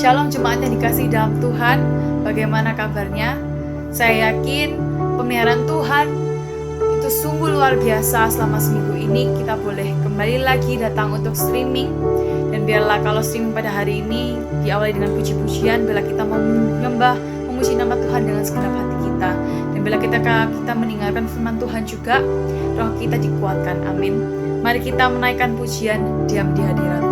Shalom jemaat yang dikasihi dalam Tuhan, bagaimana kabarnya? Saya yakin pemeliharaan Tuhan itu sungguh luar biasa. Selama seminggu ini kita boleh kembali lagi datang untuk streaming. Dan biarlah kalau streaming pada hari ini diawali dengan puji-pujian, bila kita mau menyembah, memuji nama Tuhan dengan segenap hati kita. Dan bila kita mendengarkan firman Tuhan juga, roh kita dikuatkan. Amin. Mari kita menaikkan pujian, diam di hadirat.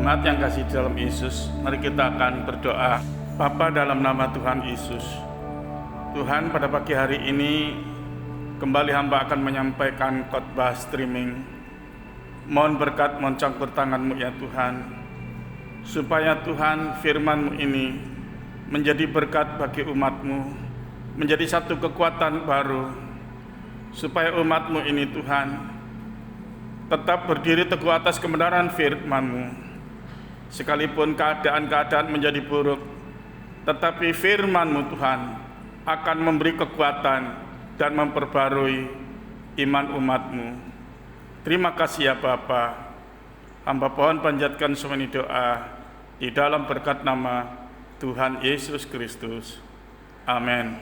Jemaat yang kasih di dalam Yesus, mari kita akan berdoa. Bapa, dalam nama Tuhan Yesus, Tuhan, pada pagi hari ini kembali hamba akan menyampaikan khotbah streaming. Mohon berkat, mohon campur tangan-Mu ya Tuhan, supaya Tuhan firman-Mu ini menjadi berkat bagi umat-Mu, menjadi satu kekuatan baru, supaya umat-Mu ini Tuhan tetap berdiri teguh atas kebenaran firman-Mu. Sekalipun keadaan-keadaan menjadi buruk, tetapi firman-Mu Tuhan akan memberi kekuatan dan memperbarui iman umat-Mu. Terima kasih ya Bapa. Hamba pohon panjatkan semua ini doa di dalam berkat nama Tuhan Yesus Kristus. Amin.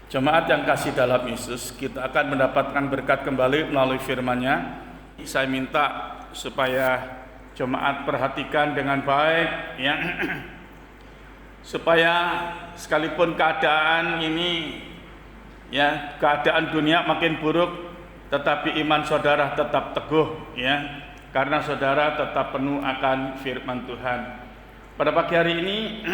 Jemaat yang kasih dalam Yesus, kita akan mendapatkan berkat kembali melalui firman-Nya. Saya minta supaya jemaat perhatikan dengan baik ya, supaya sekalipun keadaan ini ya, keadaan dunia makin buruk, tetapi iman saudara tetap teguh ya, karena saudara tetap penuh akan firman Tuhan. Pada pagi hari ini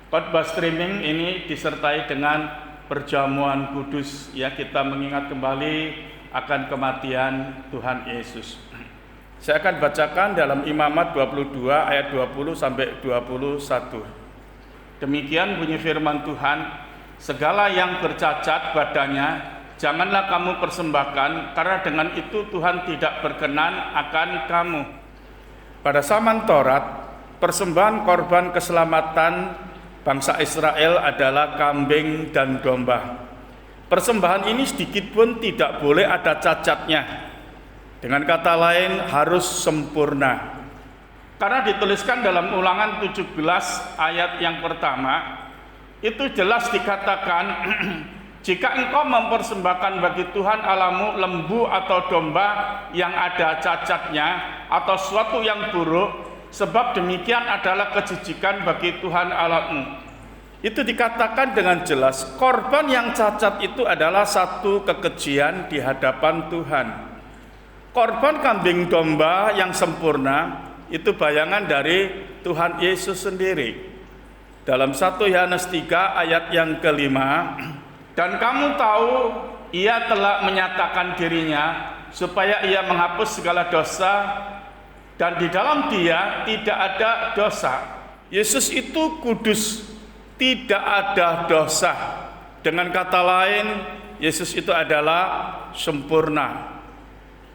khotbah streaming ini disertai dengan perjamuan kudus ya, kita mengingat kembali akan kematian Tuhan Yesus. Saya akan bacakan dalam Imamat 22 ayat 20 sampai 21. Demikian bunyi firman Tuhan, segala yang bercacat badannya janganlah kamu persembahkan, karena dengan itu Tuhan tidak berkenan akan kamu. Pada zaman Taurat, persembahan korban keselamatan bangsa Israel adalah kambing dan domba. Persembahan ini sedikit pun tidak boleh ada cacatnya. Dengan kata lain, harus sempurna. Karena dituliskan dalam Ulangan 17 ayat yang pertama, itu jelas dikatakan, jika engkau mempersembahkan bagi Tuhan Allahmu lembu atau domba yang ada cacatnya atau sesuatu yang buruk, sebab demikian adalah kejijikan bagi Tuhan Allahmu. Itu dikatakan dengan jelas, korban yang cacat itu adalah satu kekejian di hadapan Tuhan. Korban kambing domba yang sempurna itu bayangan dari Tuhan Yesus sendiri. Dalam 1 Yohanes 3 ayat yang kelima, dan kamu tahu ia telah menyatakan dirinya supaya ia menghapus segala dosa, dan di dalam dia tidak ada dosa. Yesus itu kudus, tidak ada dosa. Dengan kata lain, Yesus itu adalah sempurna.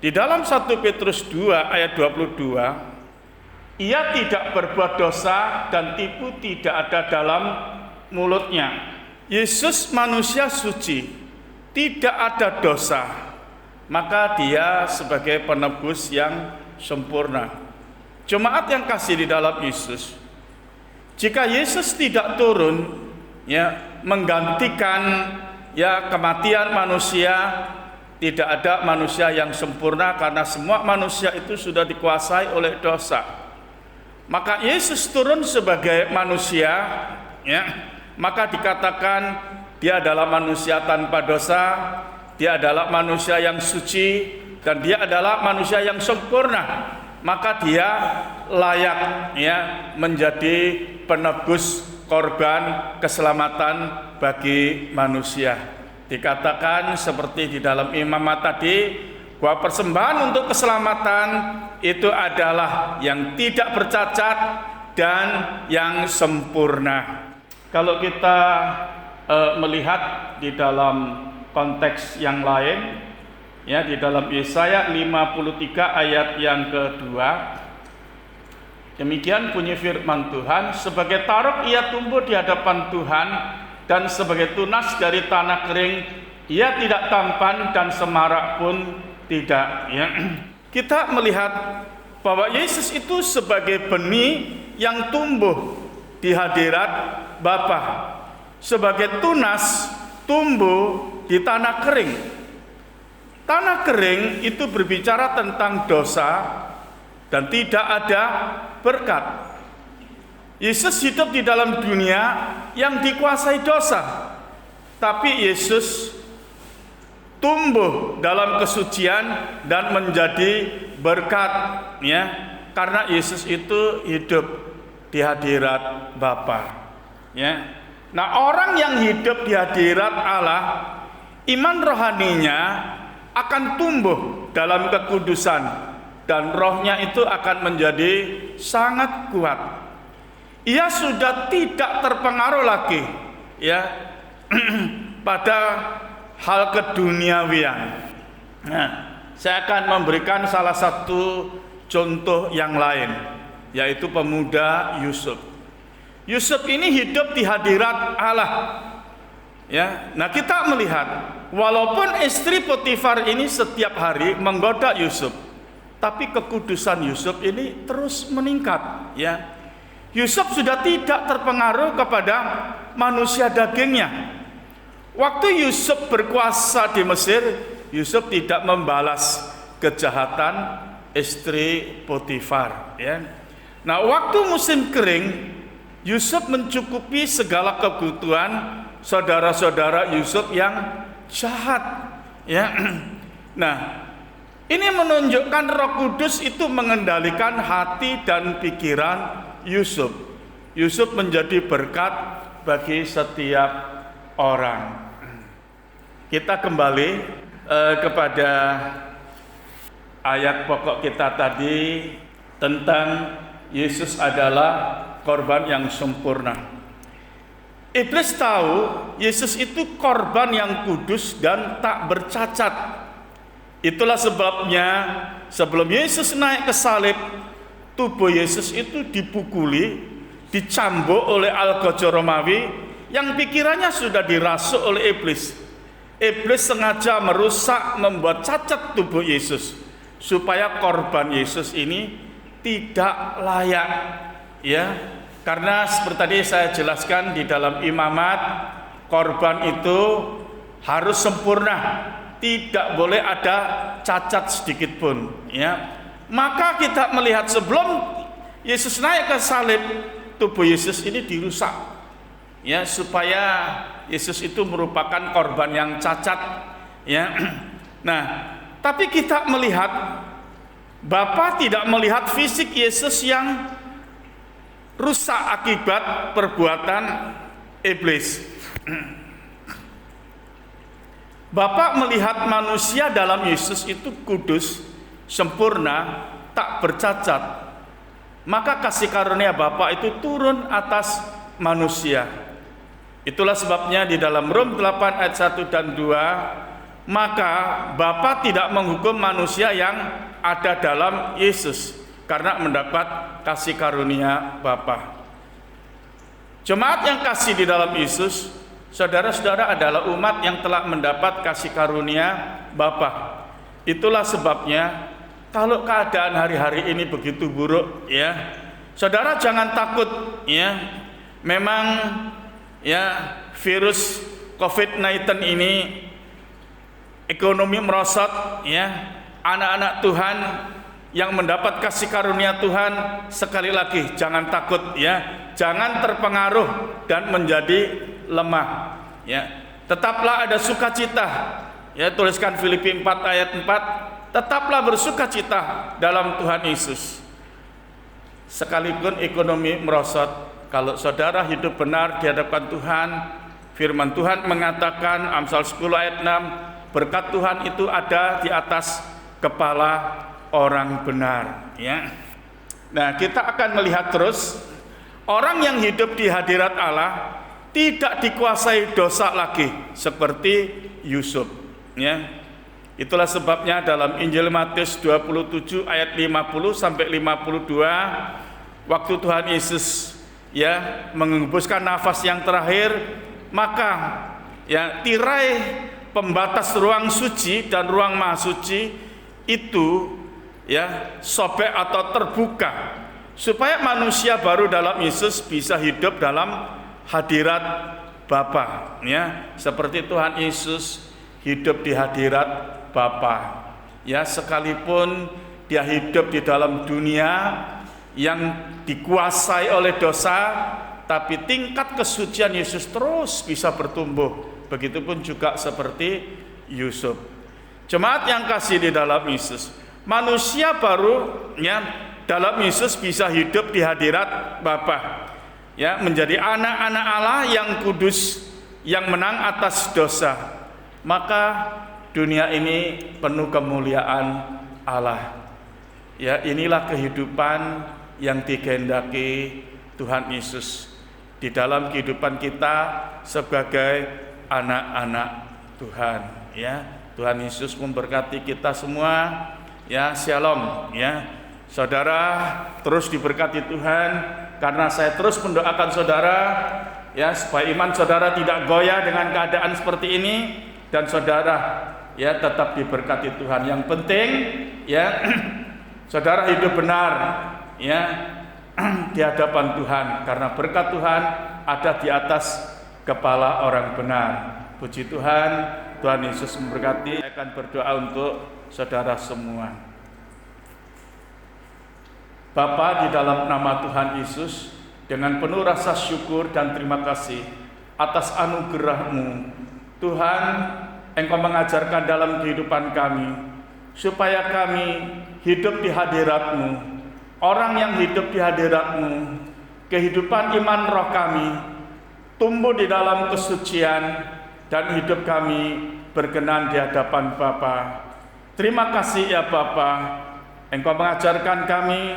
Di dalam 1 Petrus 2 ayat 22, ia tidak berbuat dosa dan tipu tidak ada dalam mulutnya. Yesus manusia suci, tidak ada dosa, maka dia sebagai penebus yang sempurna. Jemaat yang kasih di dalam Yesus, jika Yesus tidak turun ya, menggantikan ya kematian manusia, tidak ada manusia yang sempurna, karena semua manusia itu sudah dikuasai oleh dosa. Maka Yesus turun sebagai manusia ya, maka dikatakan dia adalah manusia tanpa dosa, dia adalah manusia yang suci, dan dia adalah manusia yang sempurna. Maka dia layak ya menjadi penebus korban keselamatan bagi manusia. Dikatakan seperti di dalam Imamat tadi, bahwa persembahan untuk keselamatan itu adalah yang tidak bercacat dan yang sempurna. Kalau kita melihat di dalam konteks yang lain, ya, di dalam Yesaya 53 ayat yang kedua, demikian bunyi firman Tuhan, sebagai taruk ia tumbuh di hadapan Tuhan, dan sebagai tunas dari tanah kering, ia tidak tampan dan semarak pun tidak. Ya. Kita melihat bahwa Yesus itu sebagai benih yang tumbuh di hadirat Bapa, sebagai tunas tumbuh di tanah kering. Tanah kering itu berbicara tentang dosa dan tidak ada berkat. Yesus hidup di dalam dunia yang dikuasai dosa, tapi Yesus tumbuh dalam kesucian dan menjadi berkat ya, karena Yesus itu hidup di hadirat Bapa. Ya. Nah, orang yang hidup di hadirat Allah, iman rohaninya akan tumbuh dalam kekudusan dan rohnya itu akan menjadi sangat kuat. Ia sudah tidak terpengaruh lagi ya pada hal keduniawian. Nah, saya akan memberikan salah satu contoh yang lain, yaitu pemuda Yusuf. Yusuf ini hidup di hadirat Allah. Ya, nah kita melihat walaupun istri Potifar ini setiap hari menggoda Yusuf, tapi kekudusan Yusuf ini terus meningkat. Ya, Yusuf sudah tidak terpengaruh kepada manusia dagingnya. Waktu Yusuf berkuasa di Mesir, Yusuf tidak membalas kejahatan istri Potifar. Ya, nah waktu musim kering, Yusuf mencukupi segala kebutuhan saudara-saudara Yusuf yang jahat. Ya, nah ini menunjukkan Roh Kudus itu mengendalikan hati dan pikiran Yusuf. Yusuf menjadi berkat bagi setiap orang. Kita kembali kepada ayat pokok kita tadi tentang Yesus adalah korban yang sempurna. Iblis tahu Yesus itu korban yang kudus dan tak bercacat. Itulah sebabnya sebelum Yesus naik ke salib, tubuh Yesus itu dipukuli, dicambuk oleh algojo Romawi yang pikirannya sudah dirasuk oleh iblis. Iblis sengaja merusak, membuat cacat tubuh Yesus supaya korban Yesus ini tidak layak. Ya, karena seperti tadi saya jelaskan di dalam imamat, korban itu harus sempurna, tidak boleh ada cacat sedikit pun. Ya, maka kita melihat sebelum Yesus naik ke salib, tubuh Yesus ini dirusak, ya, supaya Yesus itu merupakan korban yang cacat. Ya, nah, tapi kita melihat Bapa tidak melihat fisik Yesus yang rusak akibat perbuatan iblis. Bapa melihat manusia dalam Yesus itu kudus, sempurna, tak bercacat. Maka kasih karunia Bapa itu turun atas manusia. Itulah sebabnya di dalam Rom 8 ayat 1 dan 2, maka Bapa tidak menghukum manusia yang ada dalam Yesus karena mendapat kasih karunia Bapa. Jemaat yang kasih di dalam Yesus, saudara-saudara, adalah umat yang telah mendapat kasih karunia Bapa. Itulah sebabnya kalau keadaan hari-hari ini begitu buruk, ya, saudara jangan takut, ya. Memang ya virus COVID-19 ini ekonomi merosot, ya. Anak-anak Tuhan yang mendapat kasih karunia Tuhan, sekali lagi jangan takut, ya. Jangan terpengaruh dan menjadi lemah, ya. Tetaplah ada sukacita. Ya, tuliskan Filipi 4 ayat 4, tetaplah bersukacita dalam Tuhan Yesus. Sekalipun ekonomi merosot, kalau saudara hidup benar di hadapan Tuhan, firman Tuhan mengatakan Amsal 10 ayat 6, berkat Tuhan itu ada di atas kepala orang benar, ya. Nah, kita akan melihat terus orang yang hidup di hadirat Allah tidak dikuasai dosa lagi seperti Yusuf, ya. Itulah sebabnya dalam Injil Matius 27 ayat 50 sampai 52, waktu Tuhan Yesus, ya, mengembuskan nafas yang terakhir, maka ya tirai pembatas ruang suci dan ruang maha suci itu, ya, sobek atau terbuka supaya manusia baru dalam Yesus bisa hidup dalam hadirat Bapa, ya, seperti Tuhan Yesus hidup di hadirat Bapa, ya, sekalipun dia hidup di dalam dunia yang dikuasai oleh dosa, tapi tingkat kesucian Yesus terus bisa bertumbuh. Begitupun juga seperti Yusuf. Jemaat yang kasih di dalam Yesus, manusia baru, ya, dalam Yesus bisa hidup di hadirat Bapa. Ya, menjadi anak-anak Allah yang kudus, yang menang atas dosa. Maka dunia ini penuh kemuliaan Allah. Ya, inilah kehidupan yang dikehendaki Tuhan Yesus di dalam kehidupan kita sebagai anak-anak Tuhan. Ya, Tuhan Yesus memberkati kita semua. Ya, shalom. Ya, saudara terus diberkati Tuhan, karena saya terus mendoakan saudara, ya, supaya iman saudara tidak goyah dengan keadaan seperti ini, dan saudara ya tetap diberkati Tuhan. Yang penting ya saudara hidup benar ya di hadapan Tuhan, karena berkat Tuhan ada di atas kepala orang benar. Puji Tuhan, Tuhan Yesus memberkati. Saya akan berdoa untuk saudara semua. Bapa, di dalam nama Tuhan Yesus, dengan penuh rasa syukur dan terima kasih atas anugerah-Mu, Tuhan, Engkau mengajarkan dalam kehidupan kami, supaya kami hidup di hadirat-Mu. Orang yang hidup di hadirat-Mu, kehidupan iman roh kami tumbuh di dalam kesucian, dan hidup kami berkenan di hadapan Bapa. Terima kasih ya Bapa, Engkau mengajarkan kami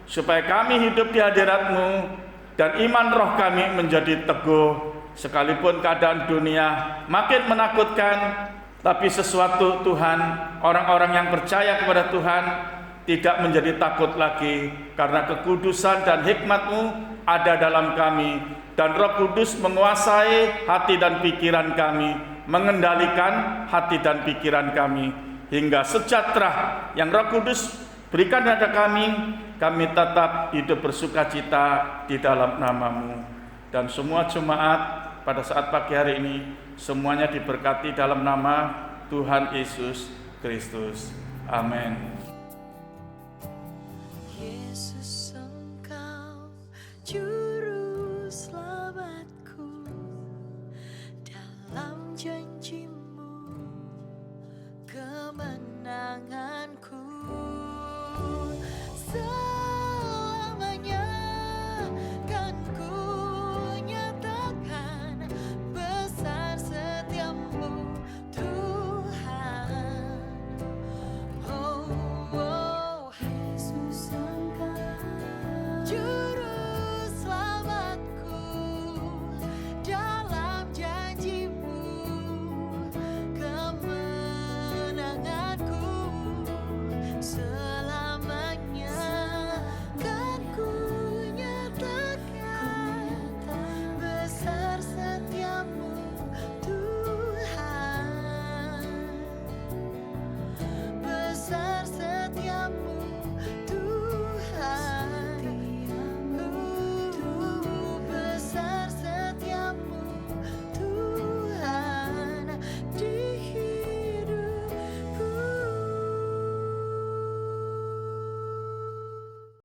supaya kami hidup di hadirat-Mu, dan iman roh kami menjadi teguh. Sekalipun keadaan dunia makin menakutkan, tapi sesuatu Tuhan, orang-orang yang percaya kepada Tuhan tidak menjadi takut lagi, karena kekudusan dan hikmat-Mu ada dalam kami, dan Roh Kudus menguasai hati dan pikiran kami, mengendalikan hati dan pikiran kami, hingga sejahtera yang Roh Kudus berikan kepada kami tetap hidup bersukacita di dalam nama-Mu. Dan semua jemaat pada saat pagi hari ini semuanya diberkati dalam nama Tuhan Yesus Kristus. Amin. Yesus, Engkau